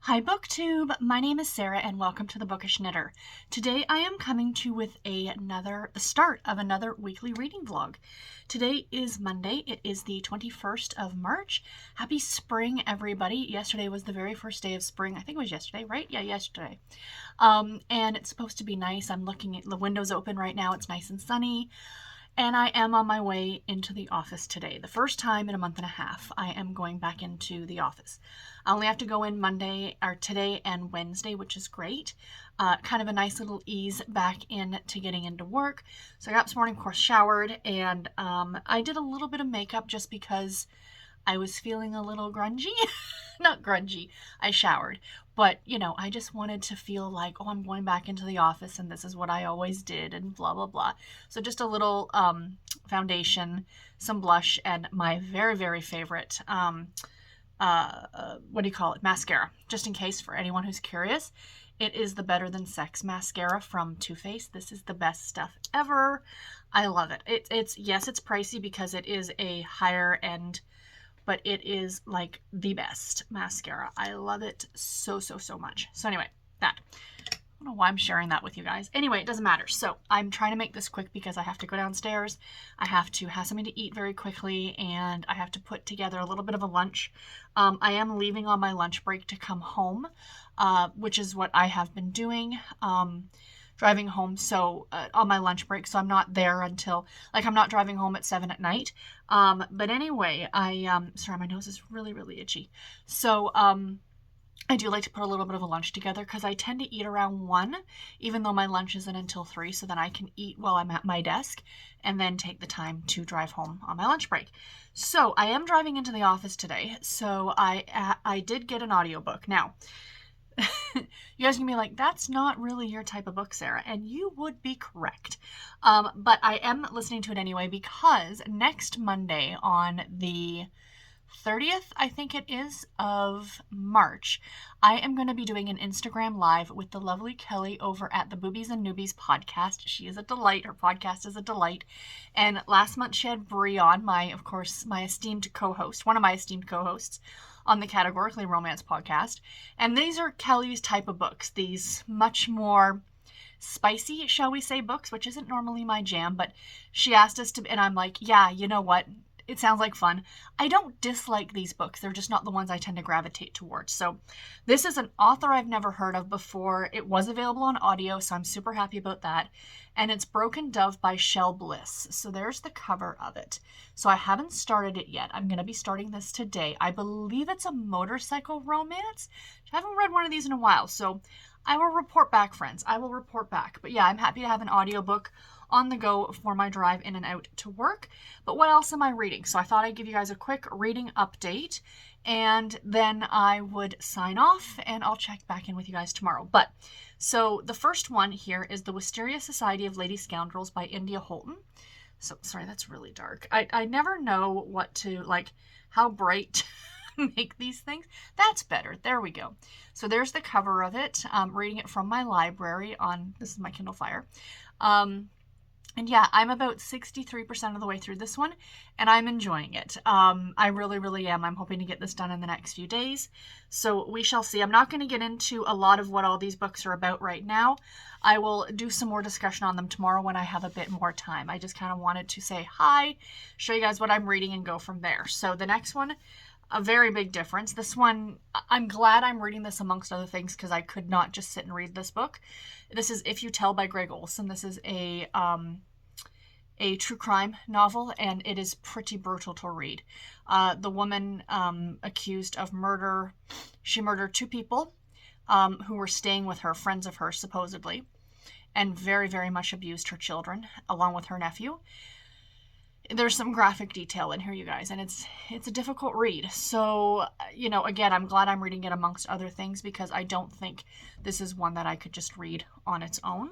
Hi BookTube, my name is Sarah and welcome to the Bookish Knitter. Today I am coming to you with the start of another weekly reading vlog. Today is Monday, it is the 21st of March. Happy spring everybody. Yesterday was the very first day of spring. I think it was yesterday, right? Yeah, yesterday. And it's supposed to be nice. I'm looking at the windows open right now. It's nice and sunny. And I am on my way into the office today. The first time in a month and a half, I am going back into the office. I only have to go in today and Wednesday, which is great. Kind of a nice little ease back into getting into work. So I got up this morning, of course, showered, and I did a little bit of makeup just because I was feeling a little grungy. Not grungy, I showered. But, I just wanted to feel like, oh, I'm going back into the office and this is what I always did and blah, blah, blah. So just a little foundation, some blush, and my very, very favorite, mascara. Just in case for anyone who's curious. It is the Better Than Sex mascara from Too Faced. This is the best stuff ever. I love it. It's pricey because it is a higher end, but it is like the best mascara. I love it so, so, so much. So anyway, I don't know why I'm sharing that with you guys. Anyway, it doesn't matter. So I'm trying to make this quick because I have to go downstairs. I have to have something to eat very quickly, and I have to put together a little bit of a lunch. I am leaving on my lunch break to come home, which is what I have been doing. Driving home on my lunch break, so I'm not there until, I'm not driving home at 7 at night. But anyway, sorry, my nose is really, really itchy. So, I do like to put a little bit of a lunch together because I tend to eat around 1, even though my lunch isn't until 3, so then I can eat while I'm at my desk and then take the time to drive home on my lunch break. So, I am driving into the office today, so I did get an audiobook. Now, you guys can be like, that's not really your type of book, Sarah, and you would be correct. But I am listening to it anyway because next Monday on the 30th, I think it is, of March, I am going to be doing an Instagram live with the lovely Kelly over at the Boobies and Newbies podcast. She is a delight. Her podcast is a delight. And last month she had Brie on, my esteemed co-host, one of my esteemed co-hosts on the Categorically romance podcast. And these are Kelly's type of books. These much more spicy, shall we say, books, which isn't normally my jam, but she asked us to, and I'm like, yeah, you know what? It sounds like fun. I don't dislike these books. They're just not the ones I tend to gravitate towards. So this is an author I've never heard of before. It was available on audio, so I'm super happy about that. And it's Broken Dove by Shell Bliss. So there's the cover of it. So I haven't started it yet. I'm going to be starting this today. I believe it's a motorcycle romance. I haven't read one of these in a while, so I will report back, friends. I will report back. But yeah, I'm happy to have an audiobook on the go for my drive in and out to work. But what else am I reading? So I thought I'd give you guys a quick reading update, and then I would sign off, and I'll check back in with you guys tomorrow. But so the first one here is The Wisteria Society of Lady Scoundrels by India Holton. So sorry, that's really dark. I never know what to, how bright to make these things. That's better. There we go. So there's the cover of it. Reading it from my library this is my Kindle Fire. And yeah, I'm about 63% of the way through this one, and I'm enjoying it. I really, really am. I'm hoping to get this done in the next few days. So we shall see. I'm not going to get into a lot of what all these books are about right now. I will do some more discussion on them tomorrow when I have a bit more time. I just kind of wanted to say hi, show you guys what I'm reading, and go from there. So the next one, a very big difference. This one, I'm glad I'm reading this amongst other things because I could not just sit and read this book. This is If You Tell by Greg Olson. This is a true crime novel, and it is pretty brutal to read. The woman accused of murder, she murdered 2 people who were staying with her, friends of hers supposedly, and very, very much abused her children along with her nephew. There's some graphic detail in here, you guys, and it's a difficult read. So, again, I'm glad I'm reading it amongst other things because I don't think this is one that I could just read on its own.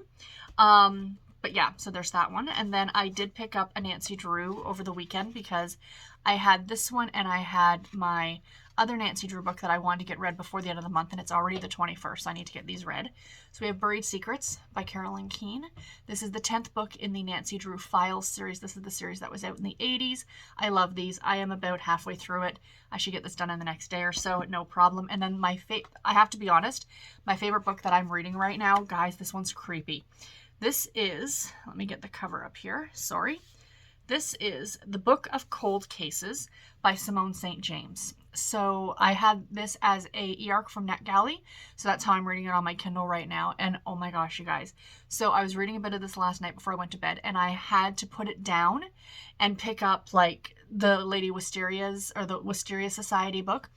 But yeah, so there's that one. And then I did pick up a Nancy Drew over the weekend because I had this one and I had my other Nancy Drew book that I wanted to get read before the end of the month, and it's already the 21st, so I need to get these read. So we have Buried Secrets by Carolyn Keene. This is the 10th book in the Nancy Drew Files series. This is the series that was out in the 80s. I love these. I am about halfway through it. I should get this done in the next day or so, no problem. And then I have to be honest, my favorite book that I'm reading right now, guys, this one's creepy. This is, let me get the cover up here, sorry. This is The Book of Cold Cases by Simone St. James. So I had this as a e-arc from NetGalley, so that's how I'm reading it on my Kindle right now. And oh my gosh, you guys. So I was reading a bit of this last night before I went to bed, and I had to put it down and pick up like the Lady Wisteria's or the Wisteria Society book,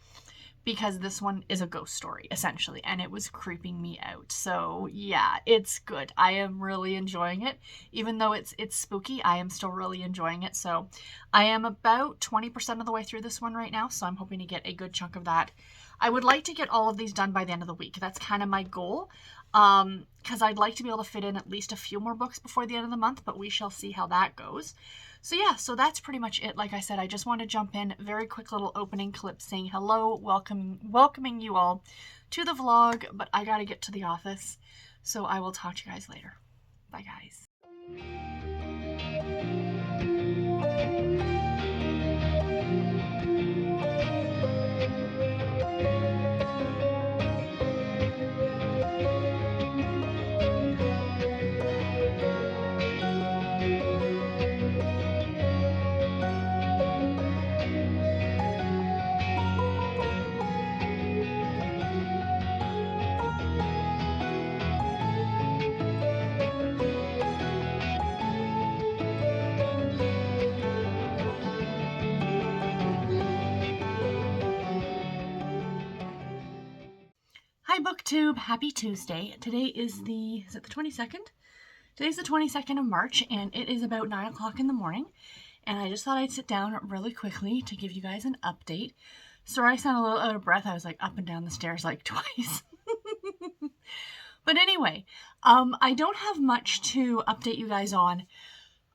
because this one is a ghost story, essentially, and it was creeping me out. So yeah, it's good. I am really enjoying it. Even though it's spooky, I am still really enjoying it. So I am about 20% of the way through this one right now, so I'm hoping to get a good chunk of that. I would like to get all of these done by the end of the week. That's kind of my goal, because I'd like to be able to fit in at least a few more books before the end of the month, but we shall see how that goes. So yeah, so that's pretty much it. Like I said, I just want to jump in, very quick little opening clip saying hello, welcoming you all to the vlog, but I gotta get to the office, so I will talk to you guys later. Bye guys. Hi BookTube, happy Tuesday. Today is the 22nd? Today's the 22nd of March, and it is about 9 o'clock in the morning, and I just thought I'd sit down really quickly to give you guys an update. Sorry I sound a little out of breath. I was like up and down the stairs like twice. But anyway, I don't have much to update you guys on.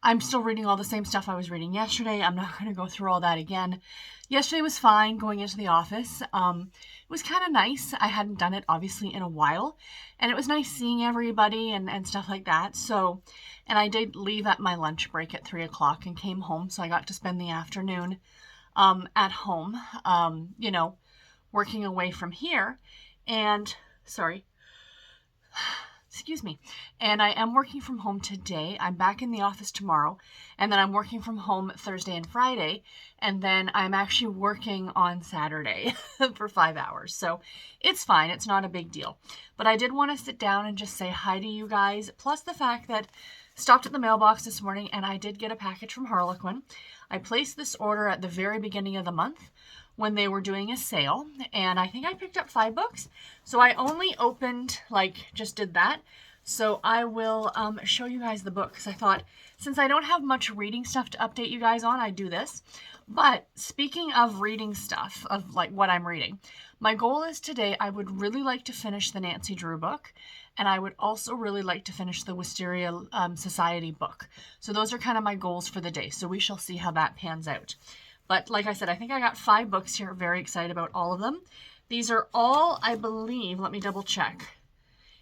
I'm still reading all the same stuff I was reading yesterday. I'm not going to go through all that again. Yesterday was fine going into the office. It was kind of nice. I hadn't done it obviously in a while, and it was nice seeing everybody and stuff like that. So, and I did leave at my lunch break at 3 o'clock and came home. So I got to spend the afternoon at home, you know, working away from here. And sorry. Excuse me. And I am working from home today. I'm back in the office tomorrow, and then I'm working from home Thursday and Friday, and then I'm actually working on Saturday for 5 hours. So it's fine. It's not a big deal. But I did want to sit down and just say hi to you guys, plus the fact that stopped at the mailbox this morning and I did get a package from Harlequin. I placed this order at the very beginning of the month when they were doing a sale, and I think I picked up 5 books. So I only opened, just did that. So I will show you guys the book, because I thought, since I don't have much reading stuff to update you guys on, I do this. But speaking of reading stuff, of what I'm reading, my goal is today I would really like to finish the Nancy Drew book, and I would also really like to finish the Wisteria Society book. So those are kind of my goals for the day. So we shall see how that pans out. But like I said, I think I got 5 books here. Very excited about all of them. These are all, I believe, let me double check,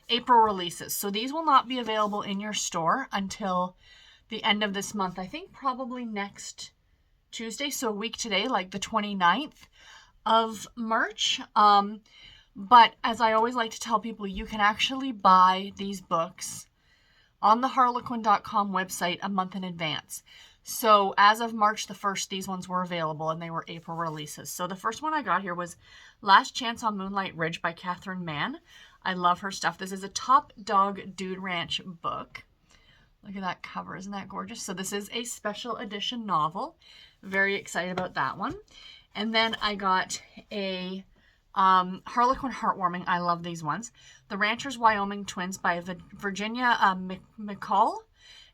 April releases. So these will not be available in your store until the end of this month. I think probably next Tuesday, so a week today, like the 29th of March. But as I always like to tell people, you can actually buy these books on the harlequin.com website a month in advance. So as of March the 1st, these ones were available, and they were April releases. So the first one I got here was Last Chance on Moonlight Ridge by Catherine Mann. I love her stuff. This is a Top Dog Dude Ranch book. Look at that cover. Isn't that gorgeous? So this is a special edition novel. Very excited about that one. And then I got a Harlequin Heartwarming. I love these ones. The Ranchers Wyoming Twins by Virginia McCall.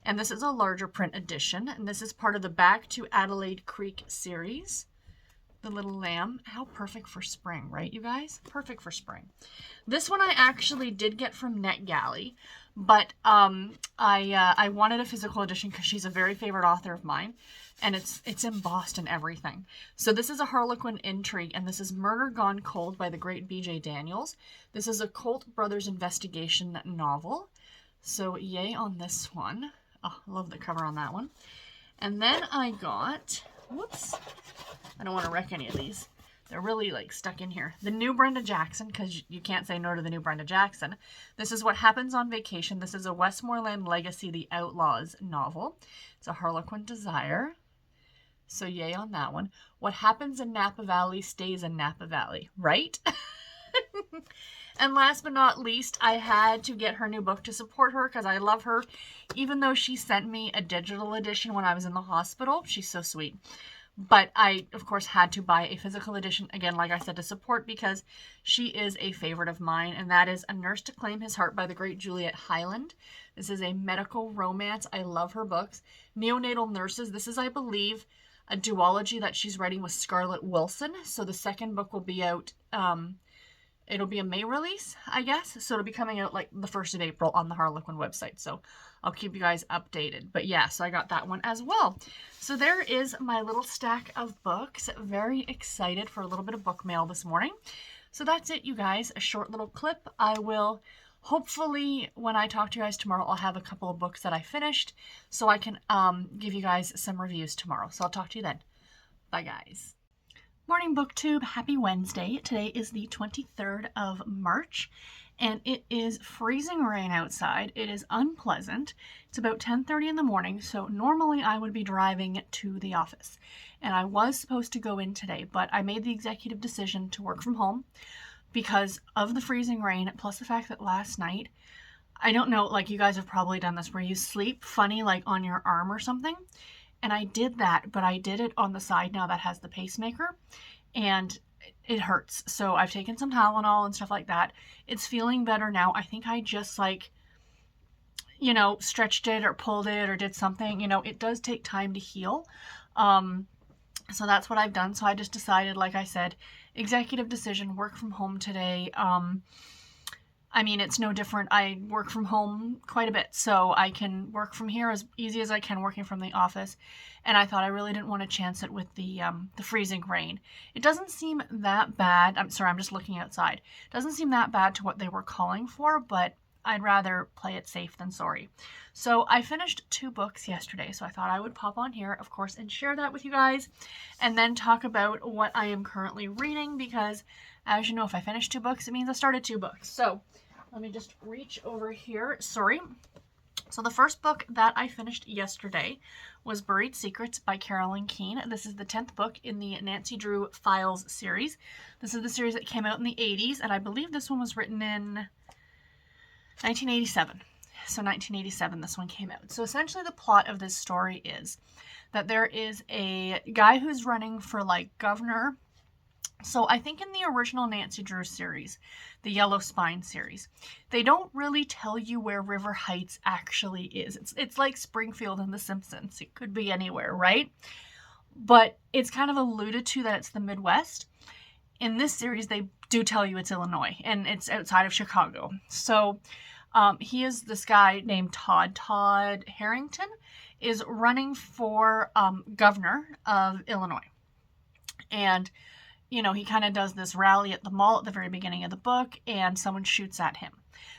And this is a larger print edition. And this is part of the Back to Adelaide Creek series. the little lamb. How perfect for spring, right, you guys? Perfect for spring. This one I actually did get from NetGalley, but I wanted a physical edition because she's a very favorite author of mine, and it's embossed and everything. So this is a Harlequin intrigue, and this is Murder Gone Cold by the great B.J. Daniels. This is a Colt Brothers investigation novel. So yay on this one. Oh, I love the cover on that one. And then I got, whoops, I don't want to wreck any of these. They're really like stuck in here. The new Brenda Jackson, because you can't say no to the new Brenda Jackson. This is What Happens on Vacation. This is a Westmoreland Legacy, The Outlaws novel. It's a Harlequin Desire. So yay on that one. What happens in Napa Valley stays in Napa Valley, right? And last but not least, I had to get her new book to support her because I love her. Even though she sent me a digital edition when I was in the hospital. She's so sweet. But I, of course, had to buy a physical edition, again, like I said, to support because she is a favorite of mine. And that is A Nurse to Claim His Heart by the great Juliet Hyland. This is a medical romance. I love her books. Neonatal Nurses. This is, I believe, a duology that she's writing with Scarlett Wilson. So the second book will be out, it'll be a May release, I guess. So it'll be coming out like the 1st of April on the Harlequin website. So I'll keep you guys updated. But yeah, so I got that one as well. So there is my little stack of books. Very excited for a little bit of book mail this morning. So that's it, you guys. A short little clip. I will, hopefully, when I talk to you guys tomorrow, I'll have a couple of books that I finished so I can give you guys some reviews tomorrow. So I'll talk to you then. Bye, guys. Morning BookTube, happy Wednesday. Today is the 23rd of March and it is freezing rain outside. It is unpleasant. It's about 10:30 in the morning, so normally I would be driving to the office and I was supposed to go in today, but I made the executive decision to work from home because of the freezing rain, plus the fact that last night, I don't know, like you guys have probably done this where you sleep funny like on your arm or something. And I did that, but I did it on the side now that has the pacemaker, and it hurts. So I've taken some Tylenol and stuff like that. It's feeling better now. I think I just like, you know, stretched it or pulled it or did something. You know, it does take time to heal. So that's what I've done. So I just decided, like I said, executive decision, work from home today. I mean, it's no different. I work from home quite a bit, so I can work from here as easy as I can working from the office. And I thought I really didn't want to chance it with the freezing rain. It doesn't seem that bad. I'm sorry, I'm just looking outside. It doesn't seem that bad to what they were calling for, but I'd rather play it safe than sorry. So I finished 2 books yesterday, so I thought I would pop on here, of course, and share that with you guys, and then talk about what I am currently reading, because as you know, if I finish 2 books, it means I started 2 books. So let me just reach over here. Sorry. So the first book that I finished yesterday was Buried Secrets by Caroline Keene. This is the 10th book in the Nancy Drew Files series. This is the series that came out in the 80s, and I believe this one was written in 1987. So 1987 this one came out. So essentially the plot of this story is that there is a guy who's running for like governor. So I think in the original Nancy Drew series, the Yellow Spine series, they don't really tell you where River Heights actually is. It's like Springfield and The Simpsons. It could be anywhere, right? But it's kind of alluded to that it's the Midwest. In this series, they do tell you it's Illinois, and it's outside of Chicago. So he is this guy named Todd. Todd Harrington is running for governor of Illinois. And you know, he kind of does this rally at the mall at the very beginning of the book, and someone shoots at him.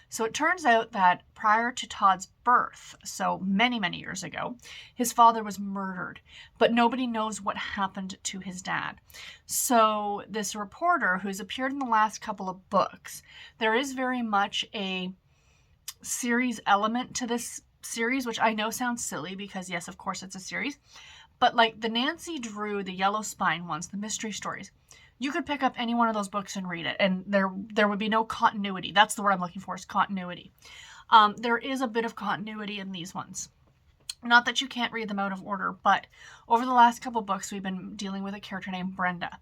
So it turns out that prior to Todd's birth, so many, many years ago, his father was murdered, but nobody knows what happened to his dad. So this reporter, who's appeared in the last couple of books, there is very much a series element to this series, which I know sounds silly because, yes, of course, it's a series. But like the Nancy Drew, the Yellow Spine ones, the mystery stories, you could pick up any one of those books and read it, and there would be no continuity. That's the word I'm looking for, is continuity. There is a bit of continuity in these ones. Not that you can't read them out of order, but over the last couple books, we've been dealing with a character named Brenda,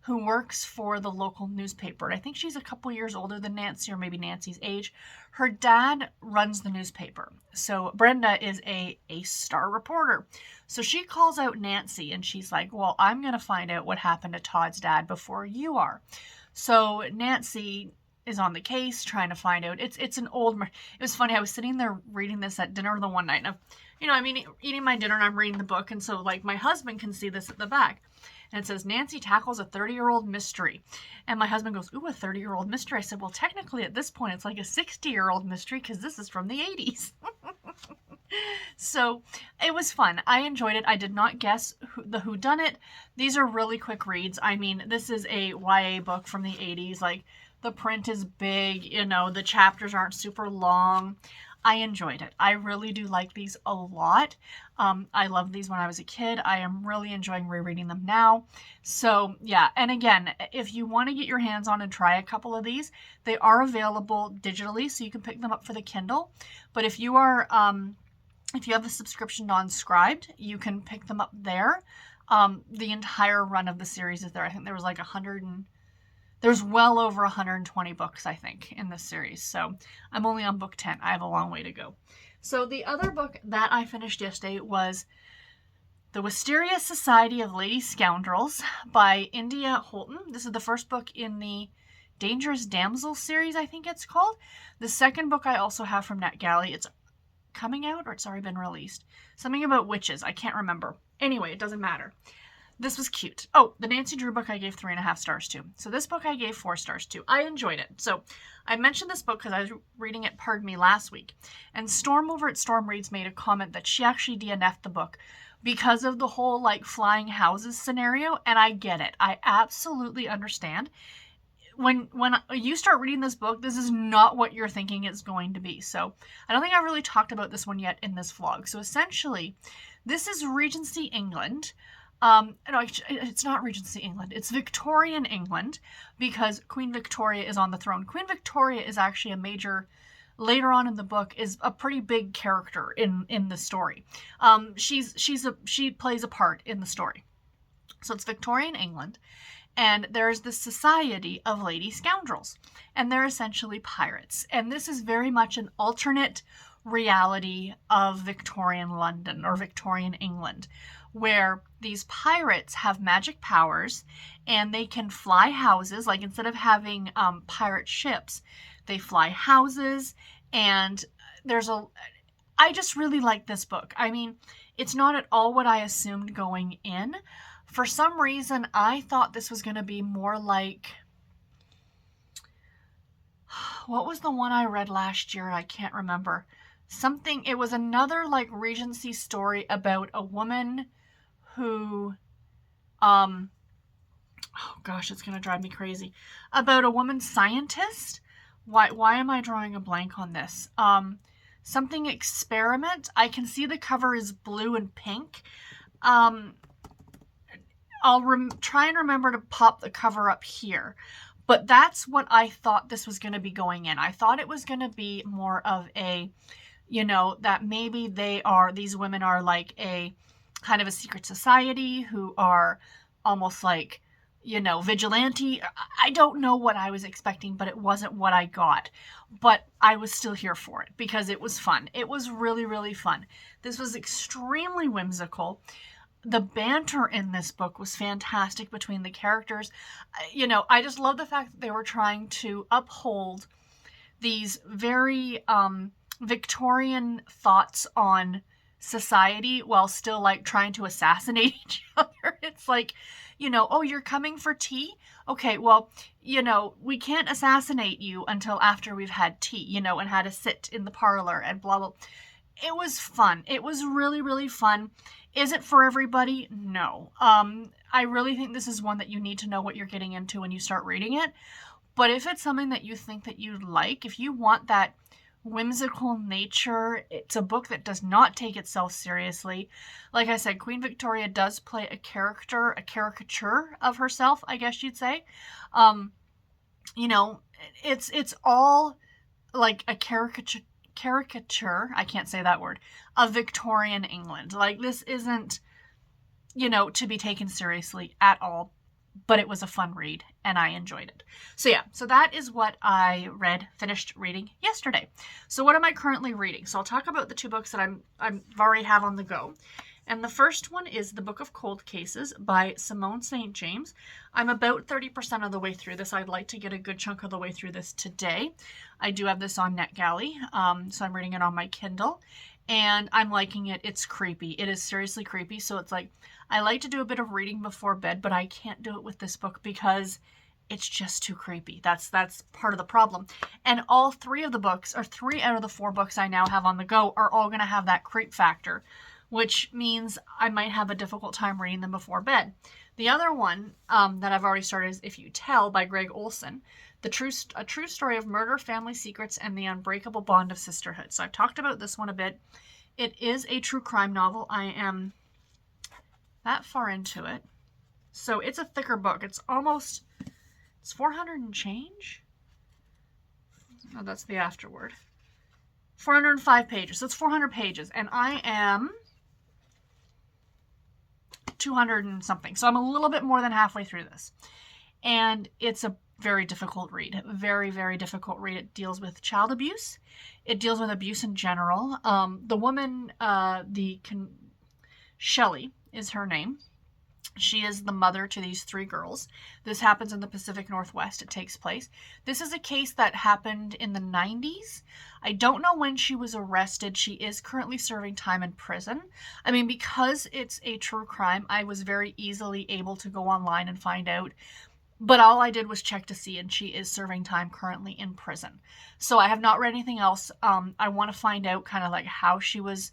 who works for the local newspaper. And I think she's a couple years older than Nancy, or maybe Nancy's age. Her dad runs the newspaper. So Brenda is a star reporter. So she calls out Nancy and she's like, well, I'm going to find out what happened to Todd's dad before you are. So Nancy is on the case trying to find out. It's an old, it was funny. I was sitting there reading this at dinner the one night. And I'm eating my dinner and I'm reading the book. And so like my husband can see this at the back. And it says, Nancy tackles a 30-year-old mystery. And my husband goes, ooh, a 30-year-old mystery. I said, well, technically at this point, it's like a 60-year-old mystery because this is from the 80s. So it was fun. I enjoyed it. I did not guess the whodunit. These are really quick reads. I mean, this is a YA book from the 80s. Like, the print is big. The chapters aren't super long. I enjoyed it. I really do like these a lot. I loved these when I was a kid. I am really enjoying rereading them now. So yeah, and again, if you want to get your hands on and try a couple of these, they are available digitally, so you can pick them up for the Kindle. But if you are, if you have a subscription non-scribed, you can pick them up there. The entire run of the series is there. I think there was like there's well over 120 books, I think, in this series. So I'm only on book 10. I have a long way to go. So the other book that I finished yesterday was The Wisteria Society of Lady Scoundrels by India Holton. This is the first book in the Dangerous Damsel series, I think it's called. The second book I also have from NetGalley. It's coming out or it's already been released. Something about witches. I can't remember. Anyway, it doesn't matter. This was cute. Oh, the Nancy Drew book I gave 3.5 stars to. So this book I gave 4 stars to. I enjoyed it. So I mentioned this book because I was reading it, last week. And Storm over at Storm Reads made a comment that she actually DNF'd the book because of the whole like flying houses scenario. And I get it. I absolutely understand. When you start reading this book, this is not what you're thinking it's going to be. So I don't think I've really talked about this one yet in this vlog. So essentially, this is Regency England. No, it's not Regency England. It's Victorian England because Queen Victoria is on the throne. Queen Victoria is actually a major, later on in the book, is a pretty big character in the story. She plays a part in the story. So it's Victorian England, and there's the Society of Lady Scoundrels, and they're essentially pirates. And this is very much an alternate reality of Victorian London or Victorian England, where these pirates have magic powers and they can fly houses. Like instead of having pirate ships, they fly houses. And I just really like this book. I mean, it's not at all what I assumed going in. For some reason, I thought this was going to be more like, what was the one I read last year? I can't remember. It was another like Regency story about a woman who, oh gosh, it's going to drive me crazy. About a woman scientist. Why am I drawing a blank on this? Something experiment. I can see the cover is blue and pink. I'll try and remember to pop the cover up here. But that's what I thought this was going to be going in. I thought it was going to be more of a, that maybe these women are like a kind of a secret society who are almost like, vigilante. I don't know what I was expecting, but it wasn't what I got. But I was still here for it because it was fun. It was really, really fun. This was extremely whimsical. The banter in this book was fantastic between the characters. I just love the fact that they were trying to uphold these very Victorian thoughts on society while still like trying to assassinate each other. It's like, oh, you're coming for tea? Okay, well, we can't assassinate you until after we've had tea, and had a sit in the parlor and blah, blah. It was fun. It was really, really fun. Is it for everybody? No. I really think this is one that you need to know what you're getting into when you start reading it. But if it's something that you think that you like, if you want that whimsical nature, it's a book that does not take itself seriously. Like I said, Queen Victoria does play a caricature of herself, I guess you'd say. It's all like a caricature, I can't say that word, of Victorian England. Like this isn't, to be taken seriously at all. but it was a fun read and I enjoyed it. So yeah, so that is what I finished reading yesterday. So what am I currently reading? So I'll talk about the two books that I'm already have on the go. And the first one is The Book of Cold Cases by Simone St. James. I'm about 30% of the way through this. I'd like to get a good chunk of the way through this today. I do have this on NetGalley, so I'm reading it on my Kindle. And I'm liking it. It's creepy. It is seriously creepy. So it's like, I like to do a bit of reading before bed, but I can't do it with this book because it's just too creepy. That's part of the problem. And all three of the books, or 3 out of the 4 books I now have on the go, are all going to have that creep factor, which means I might have a difficult time reading them before bed. The other one that I've already started is If You Tell by Greg Olson. A true story of murder, family secrets, and the unbreakable bond of sisterhood. So I've talked about this one a bit. It is a true crime novel. I am that far into it. So it's a thicker book. It's 400 and change? No, that's the afterword. 405 pages. So it's 400 pages. And I am 200 and something. So I'm a little bit more than halfway through this. And it's a very difficult read. Very, very difficult read. It deals with child abuse. It deals with abuse in general. The woman, Shelley is her name. She is the mother to these 3 girls. This happens in the Pacific Northwest. It takes place. This is a case that happened in the 90s. I don't know when she was arrested. She is currently serving time in prison. I mean, because it's a true crime, I was very easily able to go online and find out. But all I did was check to see, and she is serving time currently in prison. So I have not read anything else. I want to find out kind of like how she was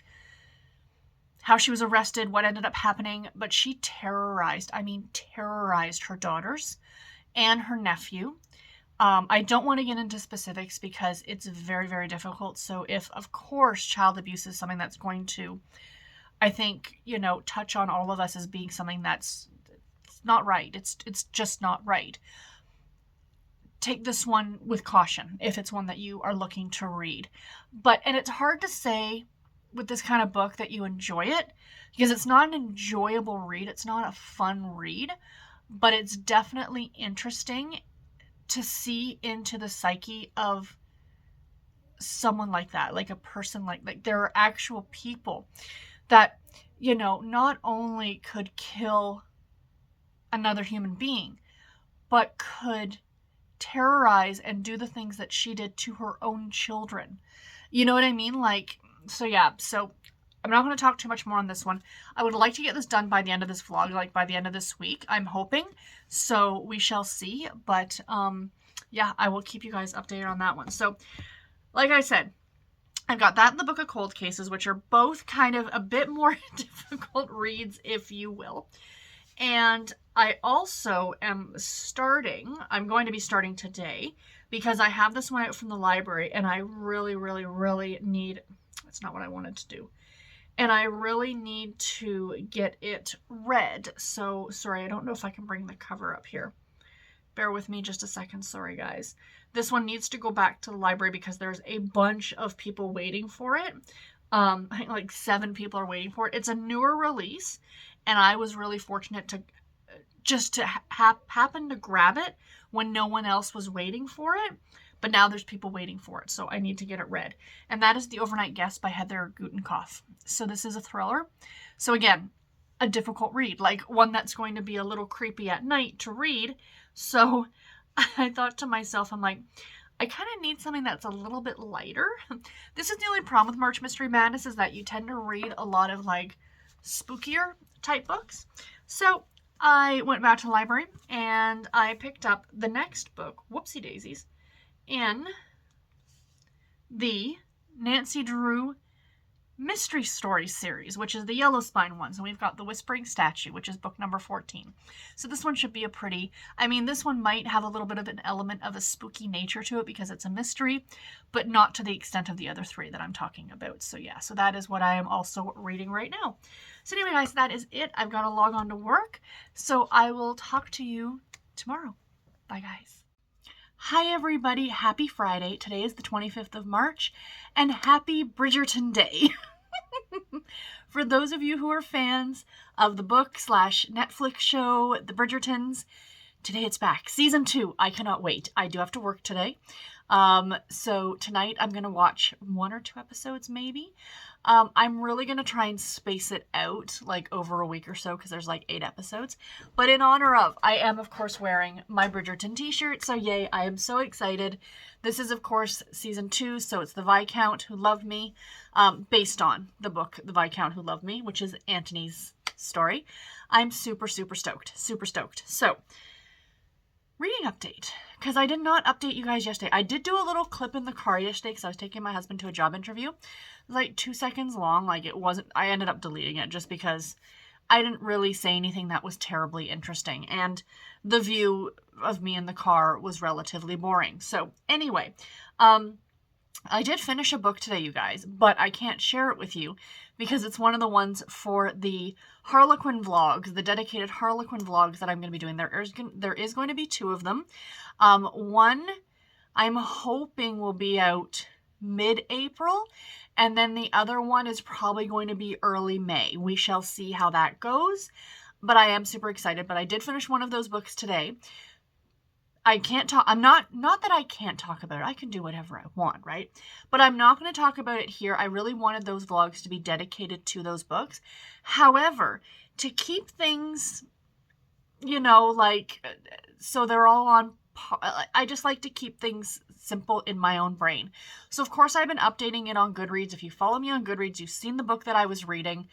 arrested, what ended up happening. But she terrorized her daughters and her nephew. I don't want to get into specifics because it's very, very difficult. So if, of course, child abuse is something that's going to, I think, touch on all of us as being something that's not right. It's just not right. Take this one with caution if it's one that you are looking to read. And it's hard to say with this kind of book that you enjoy it because it's not an enjoyable read. It's not a fun read, but it's definitely interesting to see into the psyche of someone like that, like a person like there are actual people that, not only could kill another human being, but could terrorize and do the things that she did to her own children. You know what I mean? So I'm not going to talk too much more on this one. I would like to get this done by the end of this vlog, by the end of this week, I'm hoping. So we shall see. But I will keep you guys updated on that one. So like I said, I've got that and The Book of Cold Cases, which are both kind of a bit more difficult reads, if you will. And I also I'm going to be starting today because I have this one out from the library and I really, really, really need, that's not what I wanted to do. And I really need to get it read. So, sorry, I don't know if I can bring the cover up here. Bear with me just a second. Sorry, guys. This one needs to go back to the library because there's a bunch of people waiting for it. I think like 7 people are waiting for it. It's a newer release. And I was really fortunate to happen to grab it when no one else was waiting for it. But now there's people waiting for it, so I need to get it read. And that is The Overnight Guest by Heather Gutenkopf. So this is a thriller. So again, a difficult read, like one that's going to be a little creepy at night to read. So I thought to myself, I'm like, I kind of need something that's a little bit lighter. This is the only problem with March Mystery Madness is that you tend to read a lot of spookier type books. So I went back to the library and I picked up the next book, Whoopsie Daisies, in the Nancy Drew Mystery Stories series, which is the Yellow Spine ones. And we've got The Whispering Statue, which is book number 14. So this one should be this one might have a little bit of an element of a spooky nature to it because it's a mystery, but not to the extent of the other 3 that I'm talking about. So yeah, so that is what I am also reading right now. So anyway, guys, that is it. I've got to log on to work. So I will talk to you tomorrow. Bye, guys. Hi, everybody. Happy Friday. Today is the 25th of March, and happy Bridgerton Day. For those of you who are fans of the book / Netflix show, The Bridgertons, today it's back. Season 2. I cannot wait. I do have to work today. So tonight I'm going to watch 1 or 2 episodes maybe. I'm really going to try and space it out like over a week or so because there's like 8 episodes. But in honor of, I am of course wearing my Bridgerton t-shirt. So yay, I am so excited. This is of course season 2. So it's the Viscount Who Loved Me, based on the book, The Viscount Who Loved Me, which is Antony's story. I'm super, super stoked. Super stoked. So reading update, because I did not update you guys yesterday. I did do a little clip in the car yesterday because I was taking my husband to a job interview. It was like 2 seconds long. Like it wasn't, I ended up deleting it just because I didn't really say anything that was terribly interesting. And the view of me in the car was relatively boring. So anyway, I did finish a book today, you guys, but I can't share it with you because it's one of the ones for the Harlequin vlogs, the dedicated Harlequin vlogs that I'm going to be doing. There is going to be 2 of them. One I'm hoping will be out mid-April, and then the other one is probably going to be early May. We shall see how that goes, but I am super excited. But I did finish one of those books today. I can't talk, not that I can't talk about it. I can do whatever I want, right? But I'm not going to talk about it here. I really wanted those vlogs to be dedicated to those books. However, to keep things, you know, like, so they're all on, I just like to keep things simple in my own brain. So of course I've been updating it on Goodreads. If you follow me on Goodreads, you've seen the book that I was reading.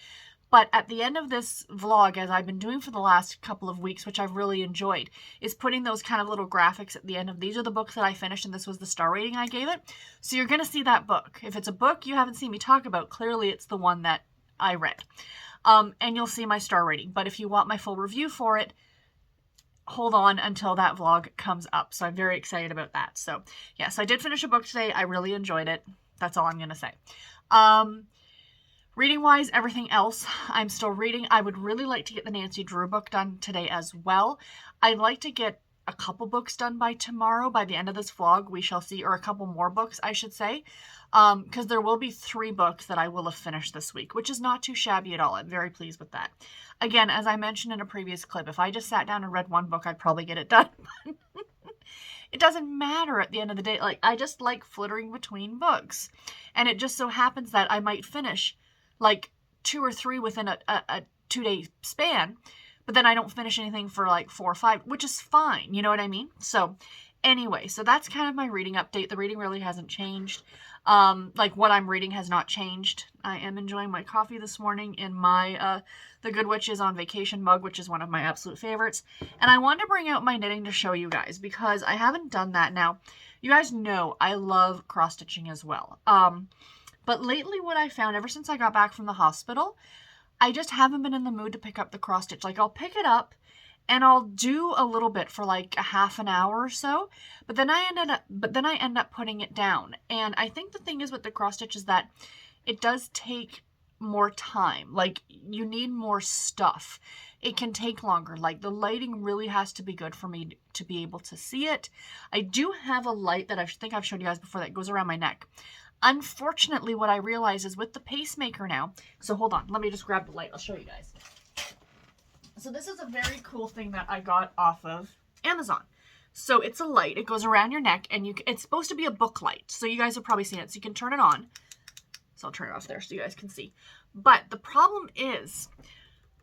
But at the end of this vlog, as I've been doing for the last couple of weeks, which I've really enjoyed, is putting those kind of little graphics at the end of, these are the books that I finished and this was the star rating I gave it. So you're going to see that book. If it's a book you haven't seen me talk about, clearly it's the one that I read. And you'll see my star rating. But if you want my full review for it, hold on until that vlog comes up. So I'm very excited about that. So yes, I did finish a book today. I really enjoyed it. That's all I'm going to say. Reading-wise, everything else, I'm still reading. I would really like to get the Nancy Drew book done today as well. I'd like to get a couple books done by tomorrow, by the end of this vlog, we shall see, or a couple more books, I should say, because there will be 3 books that I will have finished this week, which is not too shabby at all. I'm very pleased with that. Again, as I mentioned in a previous clip, if I just sat down and read one book, I'd probably get it done. It doesn't matter at the end of the day. Like, I just like flittering between books, and it just so happens that I might finish like 2 or 3 within a 2-day span, but then I don't finish anything for like 4 or 5, which is fine. You know what I mean? So anyway, so that's kind of my reading update. The reading really hasn't changed. Like what I'm reading has not changed. I am enjoying my coffee this morning in my, The Good Witch is on Vacation mug, which is one of my absolute favorites. And I wanted to bring out my knitting to show you guys because I haven't done that. Now, you guys know I love cross-stitching as well. But lately what I found, ever since I got back from the hospital, I just haven't been in the mood to pick up the cross stitch. Like, I'll pick it up and I'll do a little bit for like a half an hour or so, but then I end up putting it down. And I think the thing is with the cross stitch is that it does take more time. Like, you need more stuff. It can take longer. Like, the lighting really has to be good for me to be able to see it. I do have a light that I think I've showed you guys before that goes around my neck. Unfortunately, what I realize is with the pacemaker now, so hold on, let me just grab the light. I'll show you guys. So this is a very cool thing that I got off of Amazon. So it's a light. It goes around your neck, and it's supposed to be a book light. So you guys have probably seen it. So you can turn it on. So I'll turn it off there so you guys can see. But the problem is,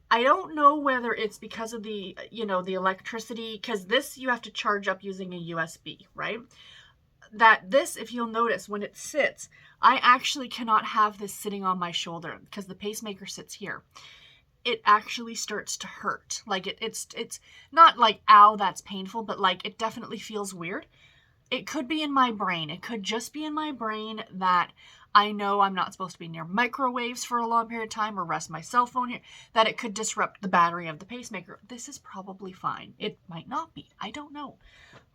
I don't know whether it's because of the, you know, the electricity, because this you have to charge up using a USB, right? That this, if you'll notice, when it sits, I actually cannot have this sitting on my shoulder because the pacemaker sits here. It actually starts to hurt. Like, it's not like, ow, that's painful, but like, it definitely feels weird. It could be in my brain. It could just be in my brain that I know I'm not supposed to be near microwaves for a long period of time or rest my cell phone here, that it could disrupt the battery of the pacemaker. This is probably fine. It might not be. I don't know.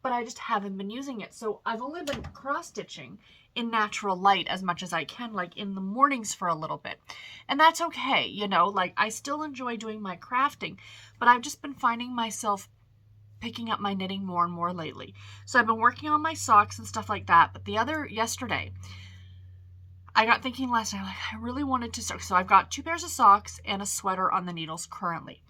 But I just haven't been using it. So I've only been cross-stitching in natural light as much as I can, like in the mornings for a little bit. And that's okay, you know, like I still enjoy doing my crafting, but I've just been finding myself picking up my knitting more and more lately. So I've been working on my socks and stuff like that. But yesterday, I got thinking last night, like, I really wanted to start. So I've got 2 pairs of socks and a sweater on the needles currently.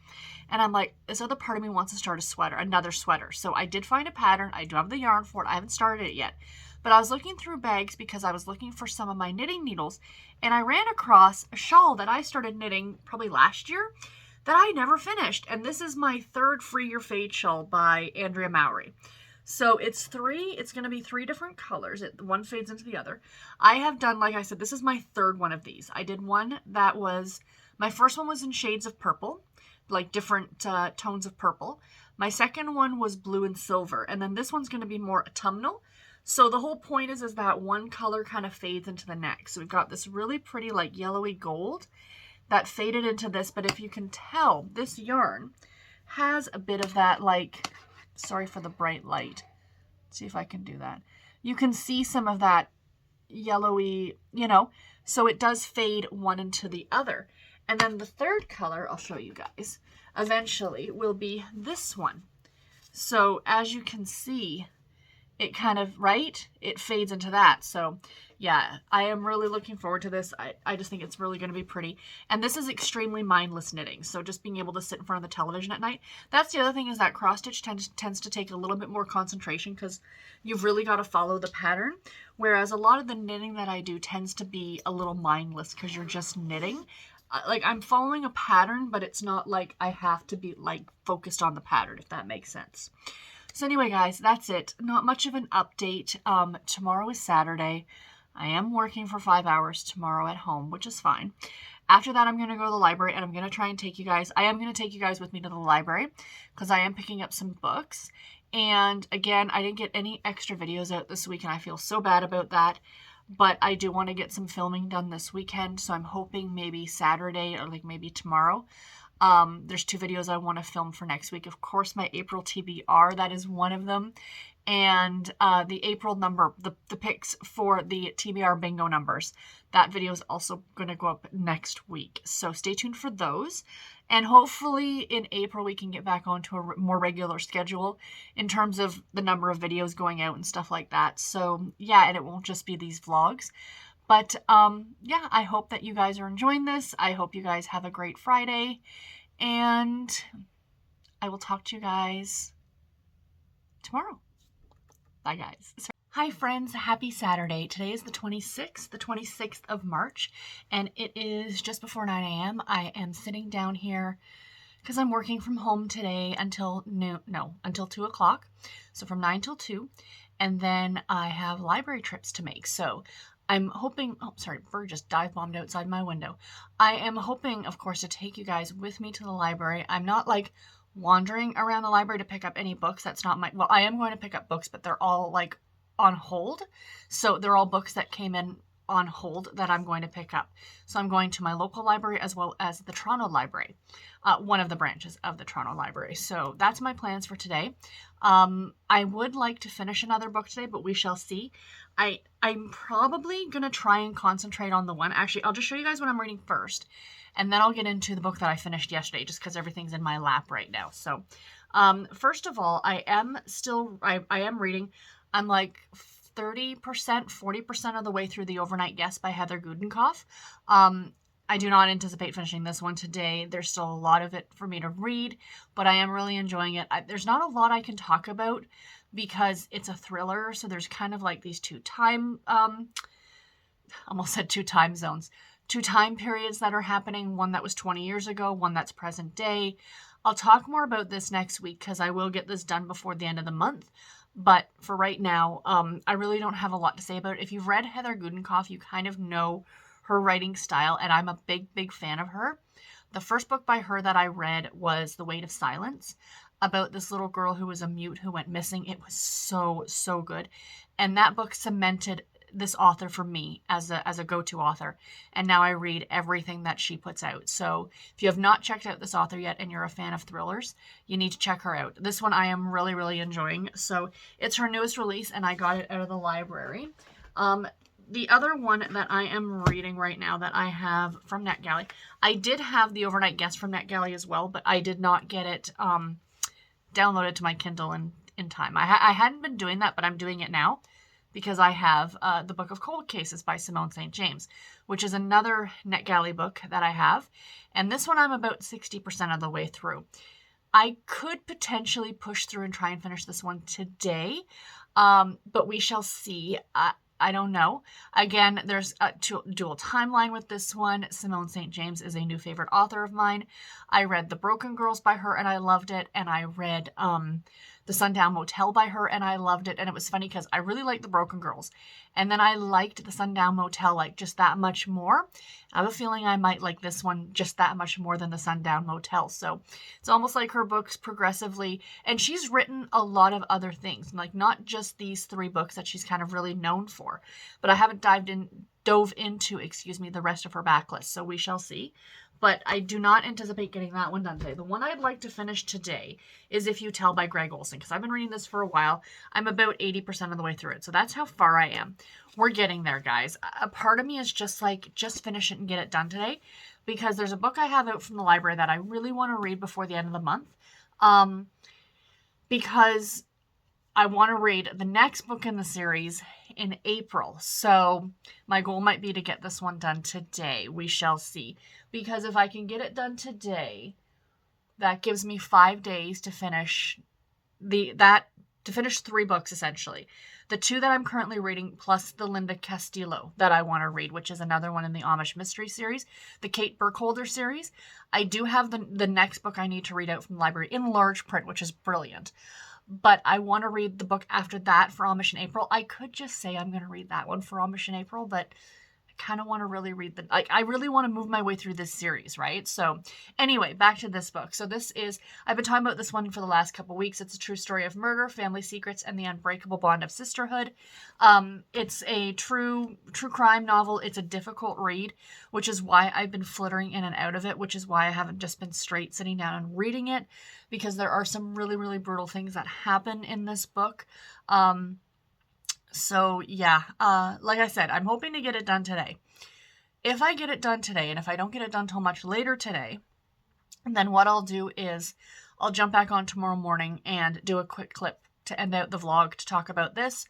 And I'm like, this other part of me wants to start a sweater, another sweater. So I did find a pattern. I do have the yarn for it. I haven't started it yet. But I was looking through bags because I was looking for some of my knitting needles. And I ran across a shawl that I started knitting probably last year that I never finished. And this is my 3rd Free Your Fade shawl by Andrea Mowry. So it's going to be 3 different colors. One fades into the other. I have done, like I said, this is my 3rd one of these. I did one that was, my first one was in shades of purple, like different tones of purple. My second one was blue and silver. And then this one's going to be more autumnal. So the whole point is that one color kind of fades into the next. So we've got this really pretty like yellowy gold that faded into this. But if you can tell, this yarn has a bit of that, like, sorry for the bright light. Let's see if I can do that. You can see some of that yellowy, so it does fade one into the other. And then the 3rd color, I'll show you guys, eventually will be this one. So as you can see, it kind of, right? It fades into that. So yeah, I am really looking forward to this. I just think it's really going to be pretty. And this is extremely mindless knitting. So just being able to sit in front of the television at night. That's the other thing, is that cross stitch tends to take a little bit more concentration because you've really got to follow the pattern. Whereas a lot of the knitting that I do tends to be a little mindless because you're just knitting. Like, I'm following a pattern, but it's not like I have to be like focused on the pattern, if that makes sense. So anyway, guys, that's it. Not much of an update. Tomorrow is Saturday. I am working for 5 hours tomorrow at home, which is fine. After that, I'm going to go to the library, and I'm going to try and take you guys. I am going to take you guys with me to the library because I am picking up some books. And again, I didn't get any extra videos out this week, and I feel so bad about that. But I do want to get some filming done this weekend, so I'm hoping maybe Saturday or like maybe tomorrow. There's 2 videos I want to film for next week. Of course, my April TBR, that is one of them. And the April number, the picks for the TBR bingo numbers, that video is also going to go up next week. So stay tuned for those. And hopefully in April we can get back onto a more regular schedule in terms of the number of videos going out and stuff like that. So yeah, and it won't just be these vlogs. But yeah, I hope that you guys are enjoying this. I hope you guys have a great Friday. And I will talk to you guys tomorrow. Bye, guys. Hi, friends. Happy Saturday. Today is the 26th of March, and it is just before 9 a.m. I am sitting down here because I'm working from home today until until 2 o'clock. So from 9 till 2, and then I have library trips to make. So I'm hoping, oh, sorry, bird just dive bombed outside my window. I am hoping, of course, to take you guys with me to the library. I'm not like wandering around the library to pick up any books. That's not my, well, I am going to pick up books, but they're all like on hold. So they're all books that came in on hold that I'm going to pick up. So I'm going to my local library as well as the Toronto Library, one of the branches of the Toronto Library. So that's my plans for today. I would like to finish another book today, but we shall see. I'm probably going to try and concentrate on the one. Actually, I'll just show you guys what I'm reading first, and then I'll get into the book that I finished yesterday, just because everything's in my lap right now. So first of all, I am reading. I'm like 30%, 40% of the way through The Overnight Guest by Heather Gudenkauf. I do not anticipate finishing this one today. There's still a lot of it for me to read, but I am really enjoying it. There's not a lot I can talk about because it's a thriller, so there's kind of like these two time zones. 2 time periods that are happening, one that was 20 years ago, one that's present day. I'll talk more about this next week because I will get this done before the end of the month. But for right now, I really don't have a lot to say about it. If you've read Heather Gudenkauf, you kind of know her writing style, and I'm a big, big fan of her. The first book by her that I read was The Weight of Silence, about this little girl who was a mute who went missing. It was so, so good. And that book cemented this author for me as a go-to author. And now I read everything that she puts out. So if you have not checked out this author yet and you're a fan of thrillers, you need to check her out. This one I am really, really enjoying. So it's her newest release, and I got it out of the library. The other one that I am reading right now that I have from NetGalley, I did have The Overnight Guest from NetGalley as well, but I did not get it downloaded to my Kindle in time. I hadn't been doing that, but I'm doing it now. because I have the Book of Cold Cases by Simone St. James, which is another NetGalley book that I have. And this one I'm about 60% of the way through. I could potentially push through and try and finish this one today, but we shall see. I don't know. Again, there's a dual timeline with this one. Simone St. James is a new favorite author of mine. I read The Broken Girls by her and I loved it. And I read The Sundown Motel by her and I loved it. And it was funny because I really liked The Broken Girls. And then I liked The Sundown Motel like just that much more. I have a feeling I might like this one just that much more than The Sundown Motel. So it's almost like her books progressively, and she's written a lot of other things, like not just these 3 books that she's kind of really known for, but I haven't dove into the rest of her backlist. So we shall see. But I do not anticipate getting that one done today. The one I'd like to finish today is If You Tell by Greg Olson, because I've been reading this for a while. I'm about 80% of the way through it. So that's how far I am. We're getting there, guys. A part of me is just like, just finish it and get it done today, because there's a book I have out from the library that I really want to read before the end of the month. Because I want to read the next book in the series in April. So my goal might be to get this one done today. We shall see. Because if I can get it done today, that gives me 5 days to finish 3 books essentially. The 2 that I'm currently reading, plus the Linda Castillo that I want to read, which is another one in the Amish Mystery series, the Kate Burkholder series. I do have the next book I need to read out from the library in large print, which is brilliant. But I want to read the book after that for Amish in April. I could just say I'm going to read that one for Amish in April, but I kind of want to really read I really want to move my way through this series, right? So anyway, back to this book. So this is, I've been talking about this one for the last couple weeks. It's a true story of murder, family secrets, and the unbreakable bond of sisterhood. It's a true crime novel. It's a difficult read, which is why I've been flittering in and out of it, which is why I haven't just been straight sitting down and reading it, because there are some really, really brutal things that happen in this book. So yeah, like I said, I'm hoping to get it done today. If I get it done today, and if I don't get it done till much later today, then what I'll do is I'll jump back on tomorrow morning and do a quick clip to end out the vlog to talk about this.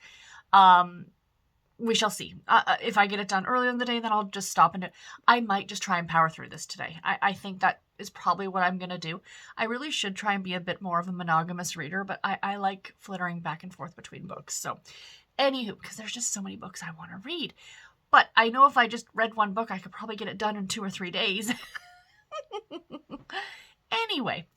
We shall see. If I get it done earlier in the day, then I'll just stop and I might just try and power through this today. I think that is probably what I'm going to do. I really should try and be a bit more of a monogamous reader, but I like flittering back and forth between books. So anywho, because there's just so many books I want to read. But I know if I just read one book, I could probably get it done in 2 or 3 days.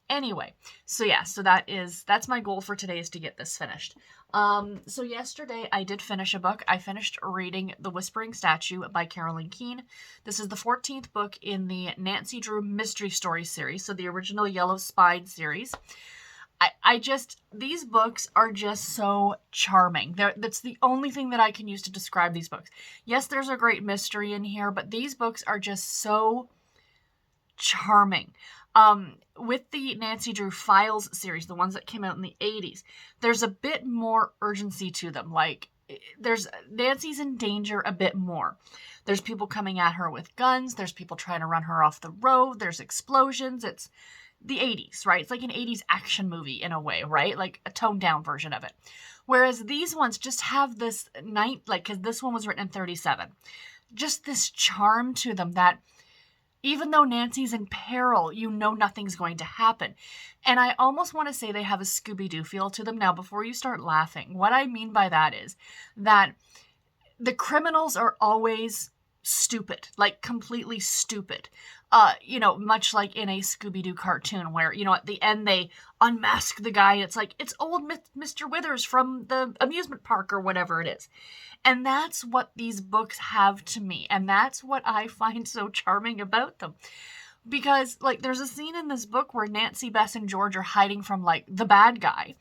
Anyway. So yeah, so that's my goal for today, is to get this finished. So yesterday I did finish a book. I finished reading The Whispering Statue by Caroline Keene. This is the 14th book in the Nancy Drew Mystery Story series. So the original Yellow Spine series. These books are just so charming. That's the only thing that I can use to describe these books. Yes, there's a great mystery in here, but these books are just so charming. With the Nancy Drew Files series, the ones that came out in the 80s, there's a bit more urgency to them. Like, Nancy's in danger a bit more. There's people coming at her with guns. There's people trying to run her off the road. There's explosions. It's the 80s, right? It's like an 80s action movie in a way, right? Like a toned down version of it. Whereas these ones just have this because this one was written in 37, just this charm to them that even though Nancy's in peril, you know nothing's going to happen. And I almost want to say they have a Scooby-Doo feel to them. Now, before you start laughing, what I mean by that is that the criminals are always stupid, like completely stupid. Much like in a Scooby-Doo cartoon where, at the end they unmask the guy. It's like, it's old Mr. Withers from the amusement park or whatever it is. And that's what these books have to me. And that's what I find so charming about them. Because, there's a scene in this book where Nancy, Bess, and George are hiding from, the bad guy.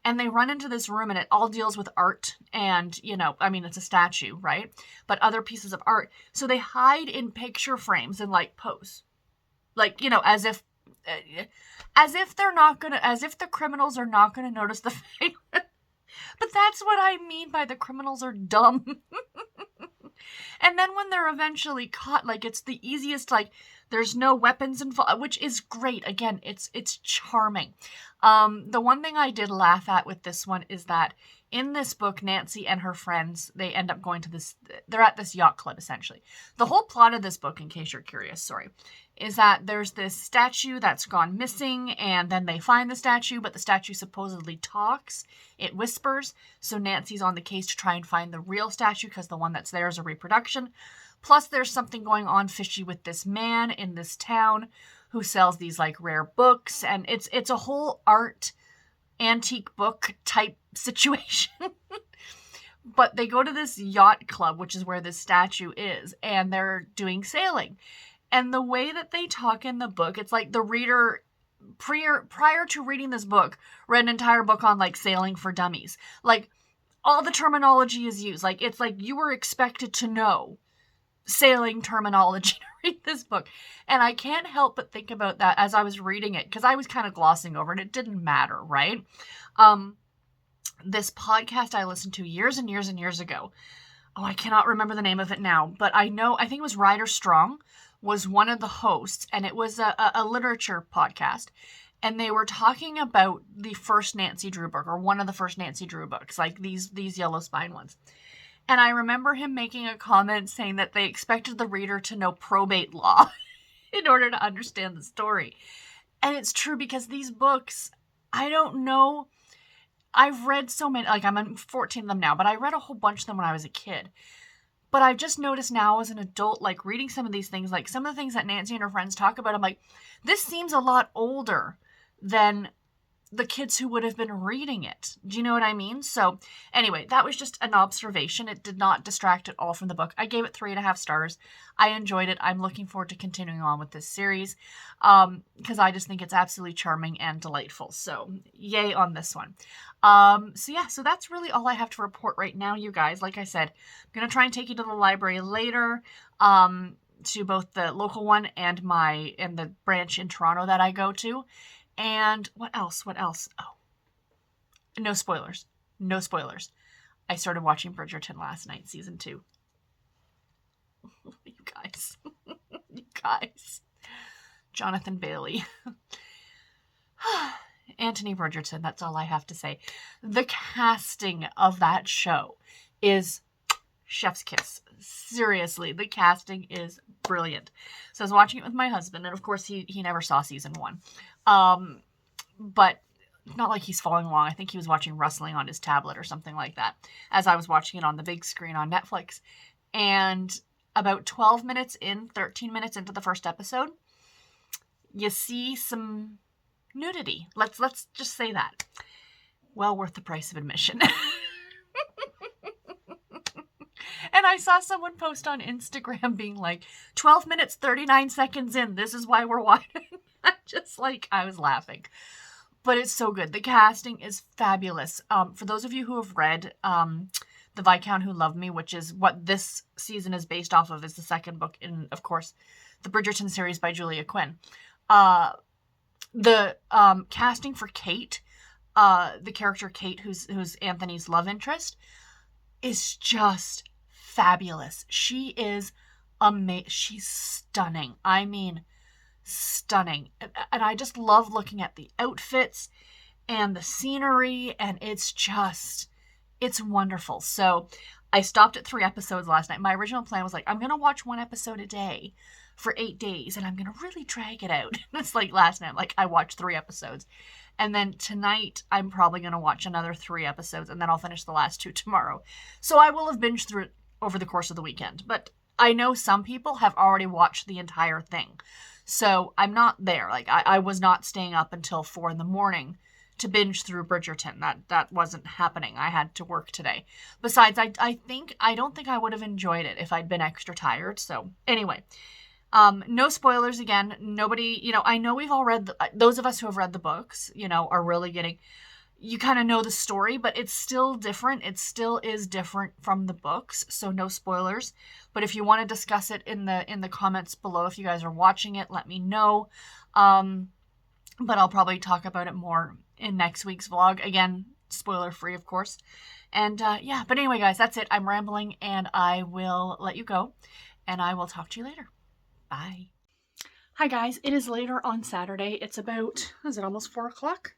And they run into this room and it all deals with art and, it's a statue, right? But other pieces of art. So they hide in picture frames and pose. As if the criminals are not going to notice the thing. But that's what I mean by the criminals are dumb. And then when they're eventually caught, it's the easiest, There's no weapons involved, which is great. Again, it's charming. The one thing I did laugh at with this one is that in this book, Nancy and her friends, they end up going to they're at this yacht club, essentially. The whole plot of this book, in case you're curious, is that there's this statue that's gone missing, and then they find the statue, but the statue supposedly talks. It whispers, so Nancy's on the case to try and find the real statue, because the one that's there is a reproduction. Plus, there's something going on fishy with this man in this town who sells these, like, rare books, and it's a whole art antique book type situation. But they go to this yacht club, which is where this statue is, and they're doing sailing. And the way that they talk in the book, it's like the reader, prior to reading this book, read an entire book on, like, sailing for dummies. Like, all the terminology is used. Like, it's like you were expected to know sailing terminology to read this book. And I can't help but think about that as I was reading it, because I was kind of glossing over it. It didn't matter, right? This podcast I listened to years and years and years ago. Oh, I cannot remember the name of it now, but I think it was Ryder Strong was one of the hosts, and it was a literature podcast. And they were talking about the first Nancy Drew book, or one of the first Nancy Drew books, like these Yellow Spine ones. And I remember him making a comment saying that they expected the reader to know probate law in order to understand the story. And it's true, because these books, I don't know, I've read so many, like I'm on 14 of them now, but I read a whole bunch of them when I was a kid. But I've just noticed now as an adult, like reading some of these things, like some of the things that Nancy and her friends talk about, I'm like, this seems a lot older than the kids who would have been reading it. Do you know what I mean? So anyway, that was just an observation. It did not distract at all from the book. I gave it 3.5 stars. I enjoyed it. I'm looking forward to continuing on with this series because I just think it's absolutely charming and delightful. So yay on this one. So that's really all I have to report right now, you guys. Like I said, I'm going to try and take you to the library later, to both the local one and the branch in Toronto that I go to. And what else? Oh, no spoilers. I started watching Bridgerton last night, season 2. You guys. Jonathan Bailey. Anthony Bridgerton, that's all I have to say. The casting of that show is chef's kiss. Seriously, the casting is brilliant. So I was watching it with my husband, and of course he never saw season 1. But not like he's following along. I think he was watching wrestling on his tablet or something like that, as I was watching it on the big screen on Netflix. And about 13 minutes into the first episode, you see some nudity. Let's just say that. Well worth the price of admission. And I saw someone post on Instagram being like, 12 minutes, 39 seconds in, this is why we're watching. I was laughing. But it's so good. The casting is fabulous. For those of you who have read The Viscount Who Loved Me, which is what this season is based off of, is the second book in, of course, the Bridgerton series by Julia Quinn. The casting for Kate, the character Kate, who's Anthony's love interest, is just fabulous. She is amazing. She's stunning. I mean, stunning. And I just love looking at the outfits and the scenery, and it's wonderful. So I stopped at 3 episodes last night. My original plan was like, I'm going to watch 1 episode a day for 8 days, and I'm going to really drag it out. It's like last night, like I watched 3 episodes. And then tonight, I'm probably going to watch another 3 episodes, and then I'll finish the last 2 tomorrow. So I will have binged through it over the course of the weekend. But I know some people have already watched the entire thing. So I'm not there. Like, I was not staying up until 4 a.m. to binge through Bridgerton. That wasn't happening. I had to work today. Besides, I don't think I would have enjoyed it if I'd been extra tired. So anyway, no spoilers again. Nobody, I know we've all read, those of us who have read the books, are really getting, you kind of know the story, but it's still different. It still is different from the books. So no spoilers. But if you want to discuss it in the comments below, if you guys are watching it, let me know. But I'll probably talk about it more in next week's vlog. Again, spoiler free, of course. And but anyway, guys, that's it. I'm rambling, and I will let you go, and I will talk to you later. Bye. Hi guys, it is later on Saturday. It's about, is it almost 4 o'clock?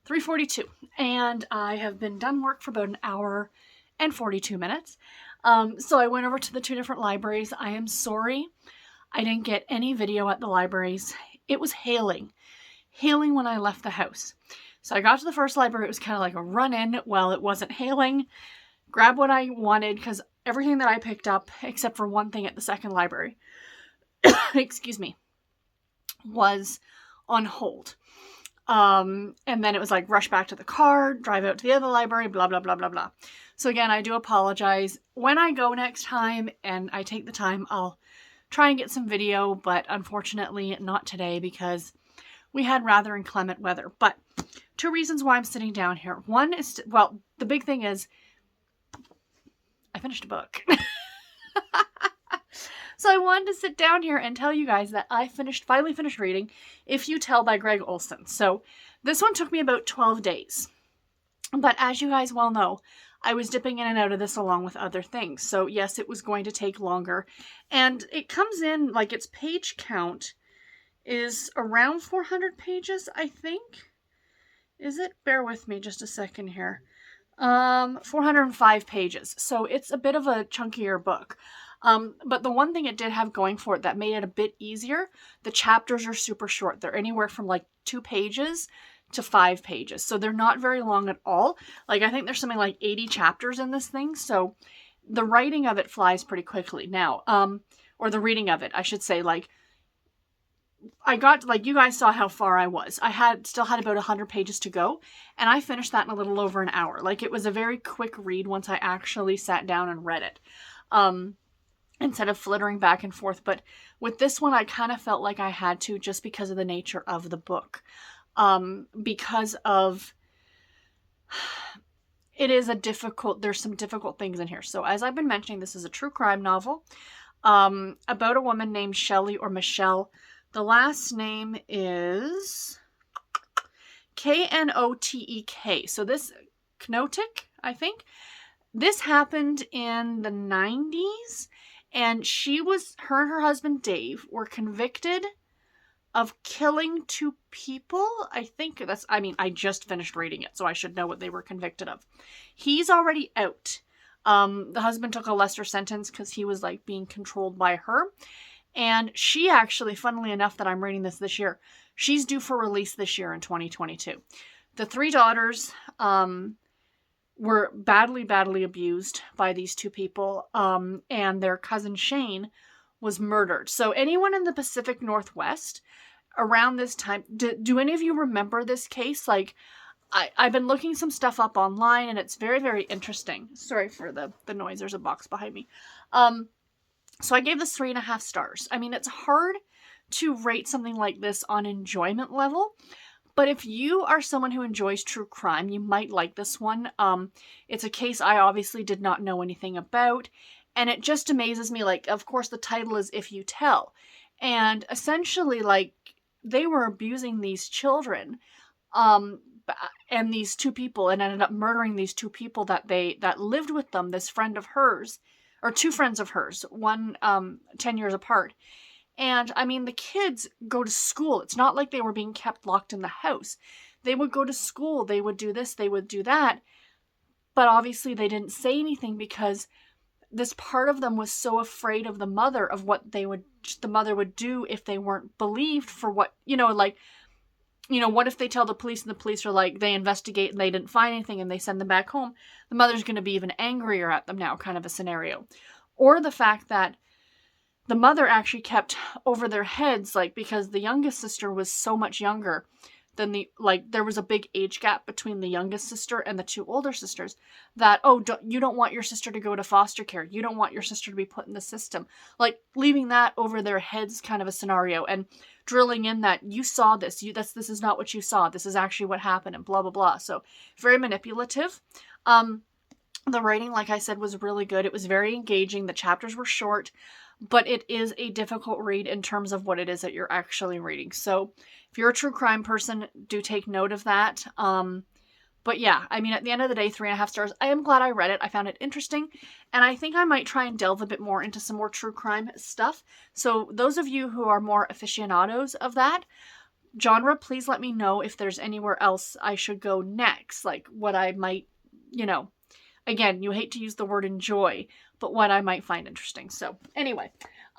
3:42, and I have been done work for about an hour and 42 minutes. So I went over to the two different libraries. I am sorry I didn't get any video at the libraries. It was hailing when I left the house. So I got to the first library. It was kind of like a run-in while it wasn't hailing. Grab what I wanted, because everything that I picked up, except for one thing at the second library, excuse me, was on hold. And then it was like rush back to the car, drive out to the other library, blah, blah, blah, blah, blah. So again, I do apologize. When I go next time and I take the time, I'll try and get some video, but unfortunately not today because we had rather inclement weather. But two reasons why I'm sitting down here. One is, well, the big thing is I finished a book. So I wanted to sit down here and tell you guys that I finally finished reading If You Tell by Greg Olson. So this one took me about 12 days. But as you guys well know, I was dipping in and out of this along with other things. So yes, it was going to take longer. And it comes in, like, its page count is around 400 pages, I think. Is it? Bear with me just a second here. 405 pages. So it's a bit of a chunkier book. But the one thing it did have going for it that made it a bit easier, the chapters are super short. They're anywhere from like 2 pages to 5 pages. So they're not very long at all. Like, I think there's something like 80 chapters in this thing. So the writing of it flies pretty quickly now. Or the reading of it, I should say. Like, I got, like, you guys saw how far I was. I still had about 100 pages to go, and I finished that in a little over an hour. Like, it was a very quick read once I actually sat down and read it. Instead of flittering back and forth. But with this one, I kind of felt like I had to, just because of the nature of the book. Because of, it is there's some difficult things in here. So as I've been mentioning, this is a true crime novel, about a woman named Shelley or Michelle. The last name is Knotek. So this, Knotek, I think. This happened in the 90s. And her and her husband Dave were convicted of killing 2 people. I just finished reading it, so I should know what they were convicted of. He's already out. The husband took a lesser sentence because he was like being controlled by her. And she actually, funnily enough that I'm reading this year, she's due for release this year in 2022. The 3 daughters, were badly abused by these 2 people, and their cousin Shane was murdered. So anyone in the Pacific Northwest around this time, do any of you remember this case? Like, I've been looking some stuff up online, and it's very, very interesting. Sorry for the noise. There's a box behind me. So I gave this 3.5 stars. I mean, it's hard to rate something like this on enjoyment level. But if you are someone who enjoys true crime, you might like this one. It's a case I obviously did not know anything about. And it just amazes me. Like, of course, the title is If You Tell. And essentially, like, they were abusing these children. And these 2 people, and ended up murdering these 2 people that lived with them. This friend of hers, or 2 friends of hers, one 10 years apart. And, I mean, the kids go to school. It's not like they were being kept locked in the house. They would go to school. They would do this. They would do that. But obviously they didn't say anything because this part of them was so afraid of the mother, of what the mother would do if they weren't believed for what, what if they tell the police and the police are like, they investigate and they didn't find anything and they send them back home. The mother's going to be even angrier at them now, kind of a scenario. Or the fact that the mother actually kept over their heads, like, because the youngest sister was so much younger than there was a big age gap between the youngest sister and the 2 older sisters, that, you don't want your sister to go to foster care. You don't want your sister to be put in the system. Like, leaving that over their heads kind of a scenario, and drilling in that you saw this. This is not what you saw. This is actually what happened, and blah, blah, blah. So very manipulative. The writing, like I said, was really good. It was very engaging. The chapters were short. But it is a difficult read in terms of what it is that you're actually reading. So if you're a true crime person, do take note of that. But yeah, I mean, at the end of the day, 3.5 stars. I am glad I read it. I found it interesting. And I think I might try and delve a bit more into some more true crime stuff. So those of you who are more aficionados of that genre, please let me know if there's anywhere else I should go next. Like what I might, again, you hate to use the word enjoy, but what I might find interesting. So anyway,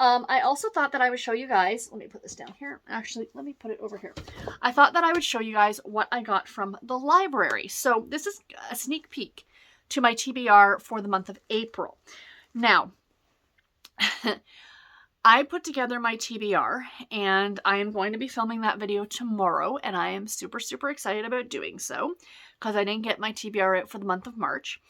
I also thought that I would show you guys, let me put this down here. Actually, let me put it over here. I thought that I would show you guys what I got from the library. So this is a sneak peek to my TBR for the month of April. Now, I put together my TBR and I am going to be filming that video tomorrow, and I am super, super excited about doing so because I didn't get my TBR out for the month of March.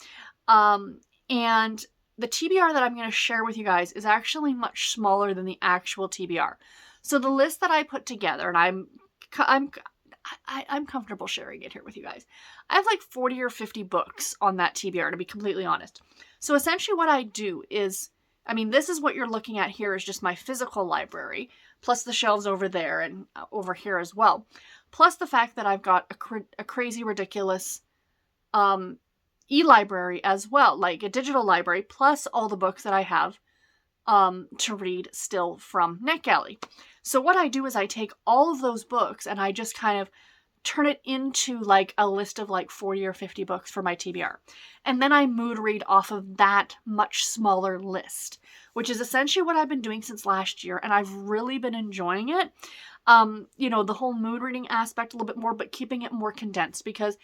And the TBR that I'm going to share with you guys is actually much smaller than the actual TBR. So the list that I put together, and I'm comfortable sharing it here with you guys. I have like 40 or 50 books on that TBR, to be completely honest. So essentially what I do is, I mean, this is what you're looking at here is just my physical library, plus the shelves over there and over here as well. Plus the fact that I've got a crazy, ridiculous e-library as well, like a digital library, plus all the books that I have to read still from NetGalley. So what I do is I take all of those books and I just kind of turn it into like a list of like 40 or 50 books for my TBR. And then I mood read off of that much smaller list, which is essentially what I've been doing since last year. And I've really been enjoying it. The whole mood reading aspect a little bit more, but keeping it more condensed, because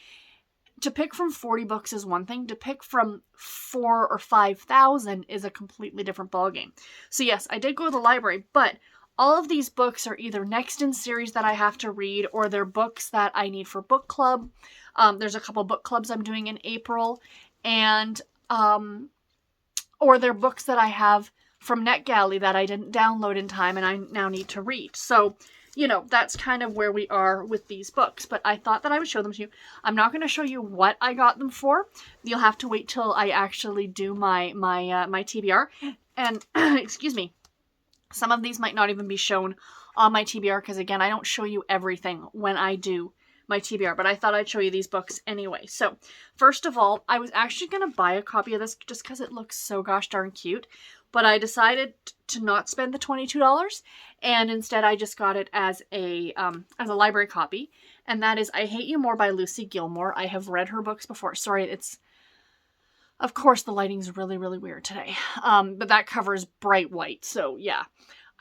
to pick from 40 books is one thing. To pick from 4,000 or 5,000 is a completely different ballgame. So yes, I did go to the library, but all of these books are either next in series that I have to read, or they're books that I need for book club. There's a couple book clubs I'm doing in April, and or they're books that I have from NetGalley that I didn't download in time and I now need to read. So, that's kind of where we are with these books. But I thought that I would show them to you. I'm not going to show you what I got them for. You'll have to wait till I actually do my TBR. And excuse me, some of these might not even be shown on my TBR because, again, I don't show you everything when I do my TBR, but I thought I'd show you these books anyway. So first of all, I was actually going to buy a copy of this just because it looks so gosh darn cute, but I decided to not spend the $22, and instead I just got it as a library copy, and that is I Hate You More by Lucy Gilmore. I have read her books before. Sorry, of course the lighting's really, really weird today, but that cover is bright white, so yeah.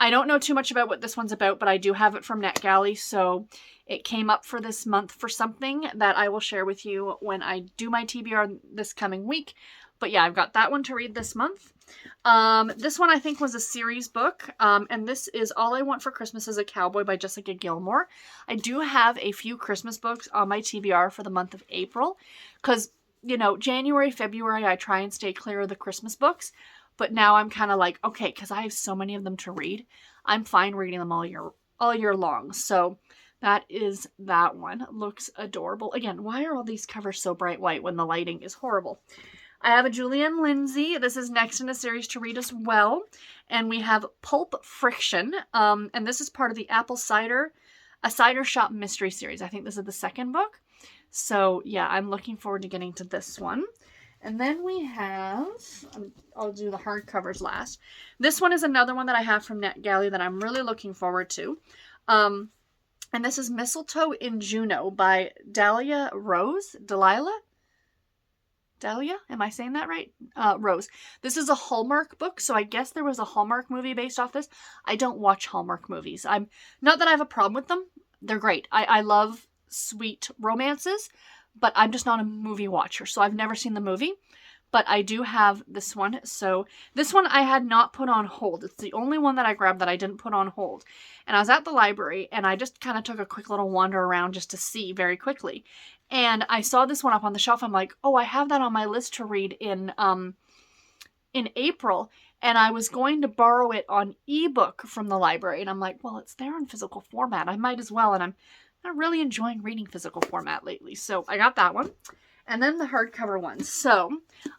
I don't know too much about what this one's about, but I do have it from NetGalley, so it came up for this month for something that I will share with you when I do my TBR this coming week. But yeah, I've got that one to read this month. This one I think was a series book, and this is All I Want for Christmas is a Cowboy by Jessica Gilmore. I do have a few Christmas books on my TBR for the month of April, because, January, February, I try and stay clear of the Christmas books. But now I'm kind of like, okay, because I have so many of them to read, I'm fine reading them all year long. So that is that one. Looks adorable. Again, why are all these covers so bright white when the lighting is horrible? I have a Julianne Lindsay. This is next in a series to read as well. And we have Pulp Friction. And this is part of the a Cider Shop Mystery Series. I think this is the second book. So yeah, I'm looking forward to getting to this one. And then we have, I'll do the hardcovers last. This one is another one that I have from NetGalley that I'm really looking forward to. And this is Mistletoe in Juneau by Dahlia Rose. Dahlia? Am I saying that right? Rose. This is a Hallmark book, so I guess there was a Hallmark movie based off this. I don't watch Hallmark movies. Not that I have a problem with them. They're great. I love sweet romances, but I'm just not a movie watcher, so I've never seen the movie. But I do have this one. So this one I had not put on hold. It's the only one that I grabbed that I didn't put on hold. And I was at the library, and I just kind of took a quick little wander around just to see very quickly. And I saw this one up on the shelf. I'm like, oh, I have that on my list to read in April. And I was going to borrow it on ebook from the library. And I'm like, well, it's there in physical format. I might as well. And I'm not really enjoying reading physical format lately. So I got that one. And then the hardcover ones. So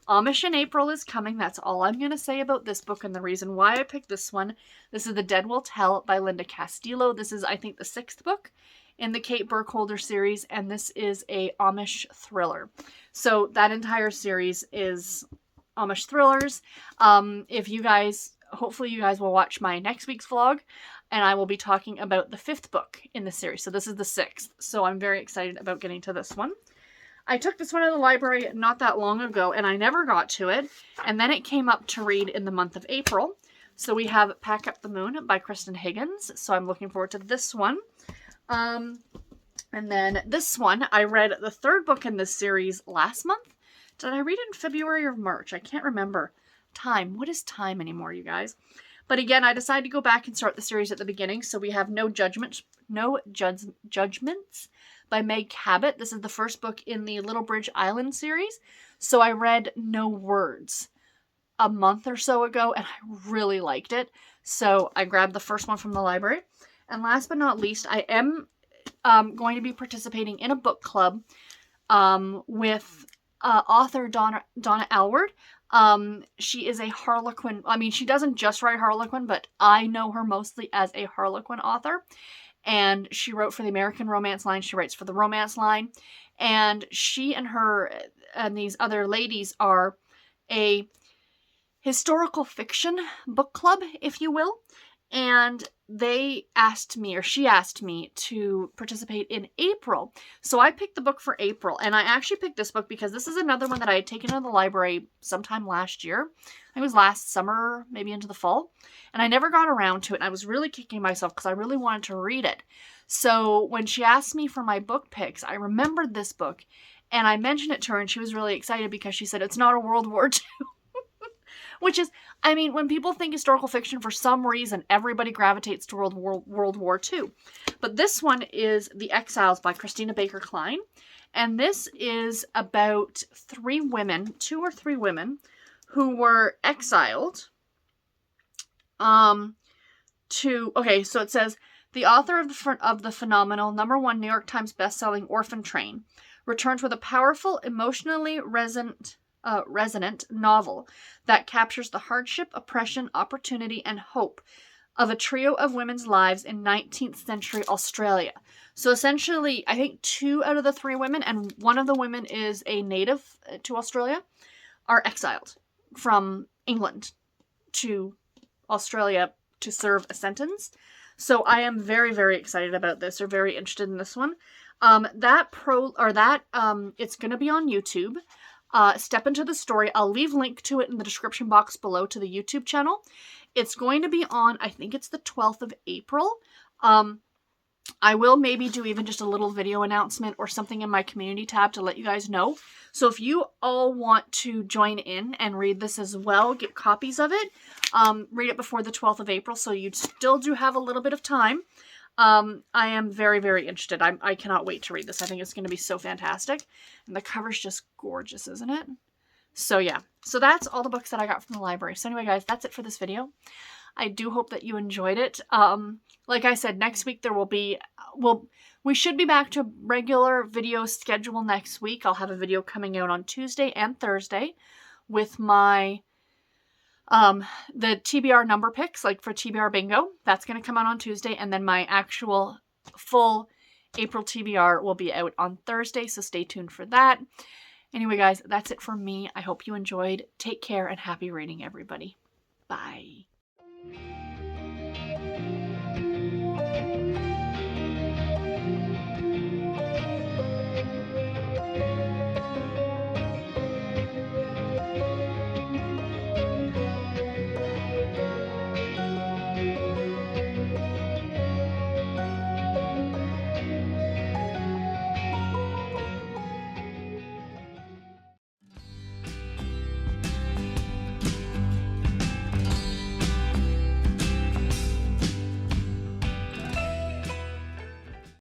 Amish in April is coming. That's all I'm going to say about this book and the reason why I picked this one. This is The Dead Will Tell by Linda Castillo. This is, I think, the 6th book in the Kate Burkholder series, and this is a Amish thriller. So that entire series is Amish thrillers. If you guys, hopefully you guys will watch my next week's vlog, and I will be talking about the 5th book in the series. So this is the 6th. So I'm very excited about getting to this one. I took this one to the library not that long ago, and I never got to it. And then it came up to read in the month of April. So we have Pack Up the Moon by Kristen Higgins. So I'm looking forward to this one. And then this one, I read the 3rd book in this series last month. Did I read it in February or March? I can't remember. Time. What is time anymore, you guys? But again, I decided to go back and start the series at the beginning. So we have No Judgments by Meg Cabot. This is the first book in the Little Bridge Island series. So I read No Words a month or so ago, and I really liked it. So I grabbed the first one from the library. And last but not least, I am going to be participating in a book club with author Donna Alward. She is a Harlequin. I mean, she doesn't just write Harlequin, but I know her mostly as a Harlequin author. And she wrote for the American Romance line. She writes for the Romance line. And she and her and these other ladies are a historical fiction book club, if you will. And they asked me, or she asked me, to participate in April. So I picked the book for April. And I actually picked this book because this is another one that I had taken to the library sometime last year. I think it was last summer, maybe into the fall. And I never got around to it. And I was really kicking myself because I really wanted to read it. So when she asked me for my book picks, I remembered this book. And I mentioned it to her, and she was really excited because she said, it's not a World War II. Which is, I mean, when people think historical fiction, for some reason, everybody gravitates to World War II. But this one is The Exiles by Christina Baker Klein. And this is about 3 women, 2 or 3 women, who were exiled okay, so it says, the author of the phenomenal #1 New York Times bestselling Orphan Train returns with a powerful, emotionally resonant novel that captures the hardship, oppression, opportunity, and hope of a trio of women's lives in 19th century Australia. So essentially, I think 2 out of the 3 women, and one of the women is a native to Australia, are exiled from England to Australia to serve a sentence. So I am very, very excited about this, or very interested in this one. It's going to be on YouTube. Step Into the Story. I'll leave link to it in the description box below to the YouTube channel. It's going to be on, I think it's the 12th of April. I will maybe do even just a little video announcement or something in my community tab to let you guys know. So if you all want to join in and read this as well, get copies of it, read it before the 12th of April, so you still do have a little bit of time. I am very, very interested. I cannot wait to read this. I think it's going to be so fantastic. And the cover's just gorgeous, isn't it? So yeah. So that's all the books that I got from the library. So anyway, guys, that's it for this video. I do hope that you enjoyed it. Like I said, next week there will be... we should be back to regular video schedule next week. I'll have a video coming out on Tuesday and Thursday with my... the TBR number picks, like for TBR bingo. That's going to come out on Tuesday, and then my actual full April TBR will be out on Thursday, so stay tuned for that. Anyway, guys, that's it from me. I hope you enjoyed. Take care and happy reading, everybody. Bye.